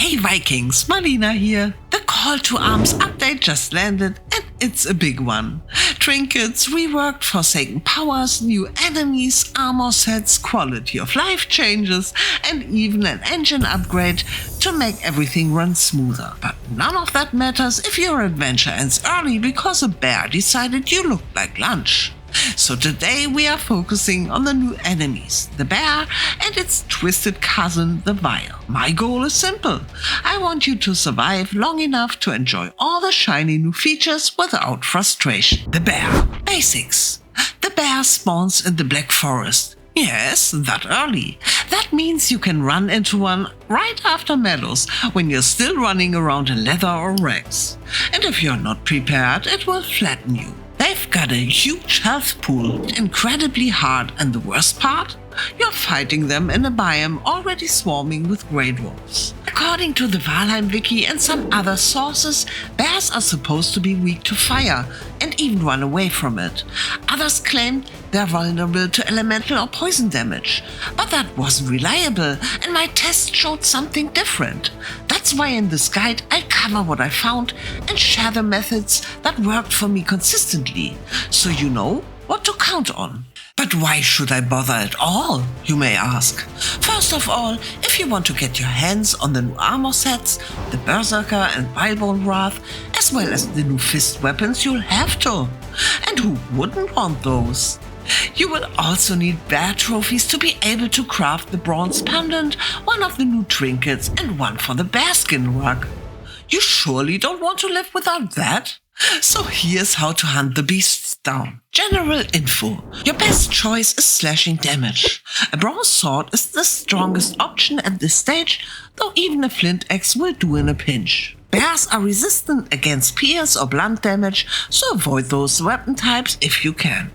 Hey Vikings, Malina here. The Call to Arms update just landed and it's a big one. Trinkets, reworked Forsaken powers, new enemies, armor sets, quality of life changes, and even an engine upgrade to make everything run smoother. But none of that matters if your adventure ends early because a bear decided you looked like lunch. So today we are focusing on the new enemies, the bear and its twisted cousin, the Vile. My goal is simple. I want you to survive long enough to enjoy all the shiny new features without frustration. The bear. Basics. The bear spawns in the Black Forest. Yes, that early. That means you can run into one right after Meadows when you're still running around in leather or rags. And if you're not prepared, it will flatten you. They've got a huge health pool, incredibly hard, and the worst part? You're fighting them in a biome already swarming with grey dwarfs. According to the Valheim wiki and some other sources, bears are supposed to be weak to fire and even run away from it. Others claim they're vulnerable to elemental or poison damage, but that wasn't reliable and my test showed something different. That's why in this guide I cover what I found and share the methods that worked for me consistently, so you know what to count on. But why should I bother at all, you may ask? First of all, if you want to get your hands on the new armor sets, the Berserker and Vilebone Wrath, as well as the new fist weapons, you'll have to. And who wouldn't want those? You will also need bear trophies to be able to craft the bronze pendant, one of the new trinkets, and one for the Bearskin Rug. You surely don't want to live without that? So here's how to hunt the beasts down. General info. Your best choice is slashing damage. A bronze sword is the strongest option at this stage, though even a flint axe will do in a pinch. Bears are resistant against pierce or blunt damage, so avoid those weapon types if you can.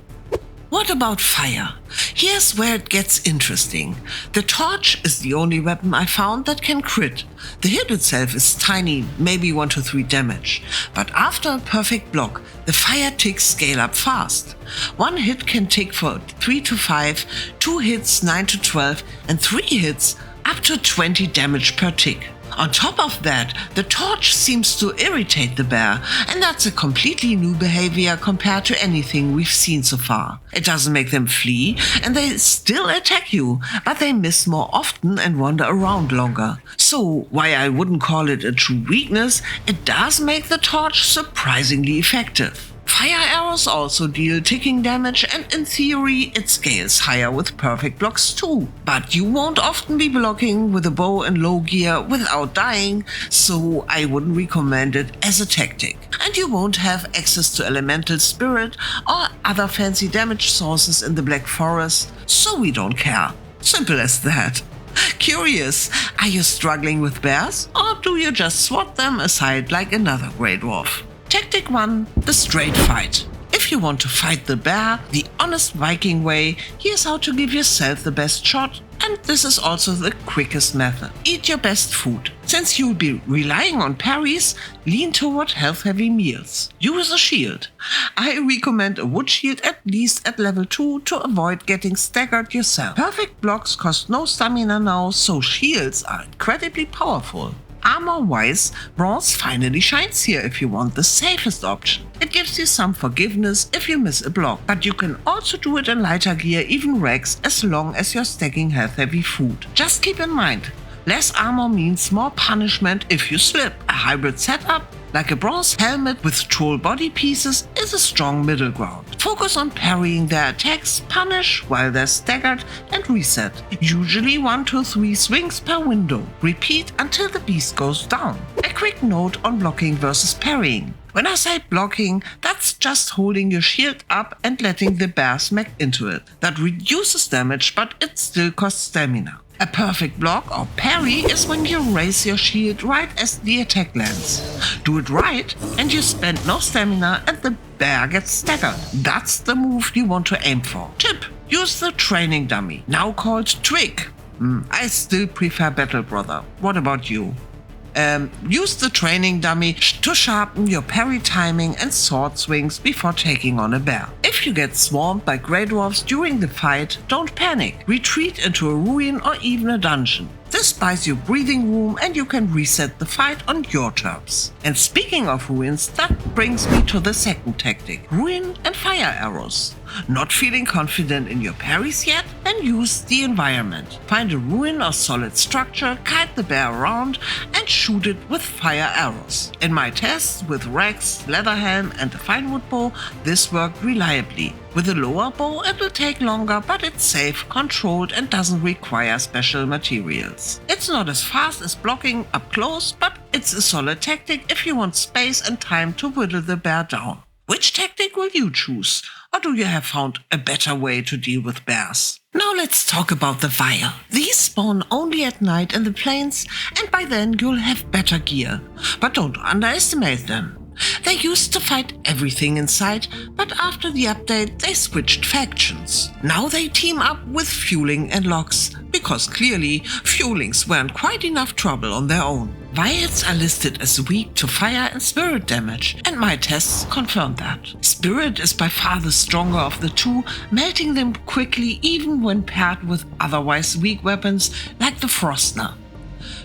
What about fire? Here's where it gets interesting. The torch is the only weapon I found that can crit. The hit itself is tiny, maybe 1 to 3 damage. But after a perfect block, the fire ticks scale up fast. One hit can tick for 3 to 5, 2 hits 9 to 12, and 3 hits up to 20 damage per tick. On top of that, the torch seems to irritate the bear, and that's a completely new behavior compared to anything we've seen so far. It doesn't make them flee, and they still attack you, but they miss more often and wander around longer. So, while I wouldn't call it a true weakness, it does make the torch surprisingly effective. Fire arrows also deal ticking damage, and in theory it scales higher with perfect blocks too. But you won't often be blocking with a bow and low gear without dying, so I wouldn't recommend it as a tactic. And you won't have access to elemental spirit or other fancy damage sources in the Black Forest, so we don't care. Simple as that. Curious, are you struggling with bears, or do you just swat them aside like another grey dwarf? Tactic 1. The straight fight. If you want to fight the bear the honest Viking way, here's how to give yourself the best shot, and this is also the quickest method. Eat your best food. Since you'll be relying on parries, lean toward health-heavy meals. Use a shield. I recommend a wood shield at least at level 2 to avoid getting staggered yourself. Perfect blocks cost no stamina now, so shields are incredibly powerful. Armor-wise, bronze finally shines here if you want the safest option. It gives you some forgiveness if you miss a block, but you can also do it in lighter gear, even rags, as long as you're stacking health-heavy food. Just keep in mind, less armor means more punishment if you slip. A hybrid setup, like a bronze helmet with troll body pieces, is a strong middle ground. Focus on parrying their attacks, punish while they're staggered, and reset. Usually 1 to 3 swings per window. Repeat until the beast goes down. A quick note on blocking versus parrying. When I say blocking, that's just holding your shield up and letting the bear smack into it. That reduces damage, but it still costs stamina. A perfect block or parry is when you raise your shield right as the attack lands. Do it right and you spend no stamina and the bear gets staggered. That's the move you want to aim for. Tip: use the training dummy, now called Twig. I still prefer Battle Brother. What about you? Use the training dummy to sharpen your parry timing and sword swings before taking on a bear. If you get swarmed by grey dwarfs during the fight, don't panic. Retreat into a ruin or even a dungeon. This buys you breathing room and you can reset the fight on your terms. And speaking of ruins, that brings me to the second tactic, ruin and fire arrows. Not feeling confident in your parries yet? Then use the environment. Find a ruin or solid structure, kite the bear around and shoot it with fire arrows. In my tests with Rex, Leatherhelm and a finewood bow, this worked reliably. With a lower bow it will take longer, but it's safe, controlled and doesn't require special materials. It's not as fast as blocking up close, but it's a solid tactic if you want space and time to whittle the bear down. Which tactic will you choose? Or do you have found a better way to deal with bears? Now let's talk about the vial. These spawn only at night in the plains, and by then you'll have better gear. But don't underestimate them. They used to fight everything in sight, but after the update they switched factions. Now they team up with Fueling and Locks, because clearly Fuelings weren't quite enough trouble on their own. Vials are listed as weak to fire and spirit damage, and my tests confirmed that. Spirit is by far the stronger of the two, melting them quickly even when paired with otherwise weak weapons like the Frostner.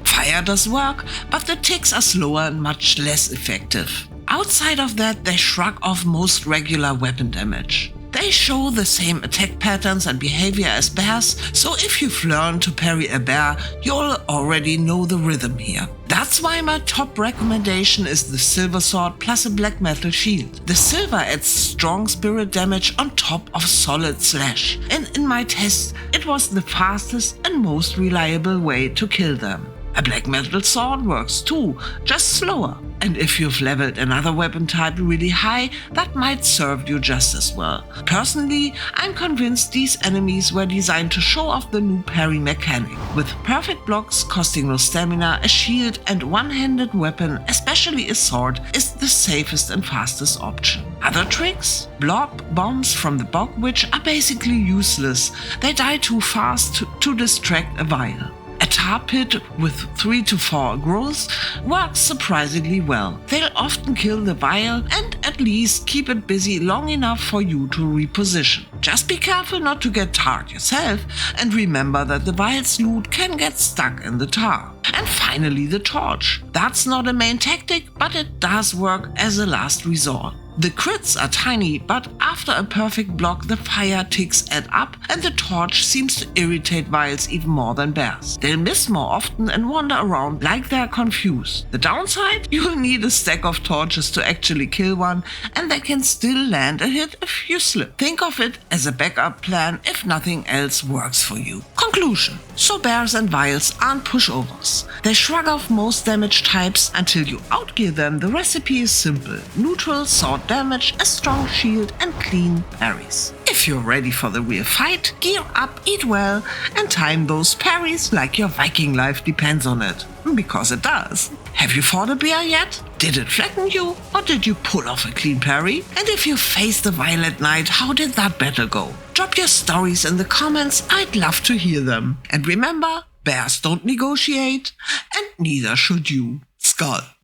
Fire does work, but the ticks are slower and much less effective. Outside of that, they shrug off most regular weapon damage. They show the same attack patterns and behavior as bears, so if you've learned to parry a bear, you'll already know the rhythm here. That's why my top recommendation is the silver sword plus a black metal shield. The silver adds strong spirit damage on top of solid slash, and in my tests it was the fastest and most reliable way to kill them. A black metal sword works too, just slower. And if you've leveled another weapon type really high, that might serve you just as well. Personally, I'm convinced these enemies were designed to show off the new parry mechanic. With perfect blocks costing no stamina, a shield and one-handed weapon, especially a sword, is the safest and fastest option. Other tricks? Block bombs from the bog witch are basically useless. They die too fast to distract a vial. A tar pit with 3 to 4 growths works surprisingly well. They'll often kill the vial and at least keep it busy long enough for you to reposition. Just be careful not to get tarred yourself, and remember that the vial's loot can get stuck in the tar. And finally the torch. That's not a main tactic, but it does work as a last resort. The crits are tiny, but after a perfect block the fire ticks add up and the torch seems to irritate vials even more than bears. They'll miss more often and wander around like they're confused. The downside? You'll need a stack of torches to actually kill one, and they can still land a hit if you slip. Think of it as a backup plan if nothing else works for you. Conclusion. So bears and vials aren't pushovers. They shrug off most damage types until you outgear them. The recipe is simple. Neutral sword damage, a strong shield and clean parries. If you're ready for the real fight, gear up, eat well and time those parries like your Viking life depends on it. Because it does. Have you fought a bear yet? Did it flatten you or did you pull off a clean parry? And if you faced a vial at night, how did that battle go? Drop your stories in the comments, I'd love to hear them. And remember, bears don't negotiate and neither should you. Skull.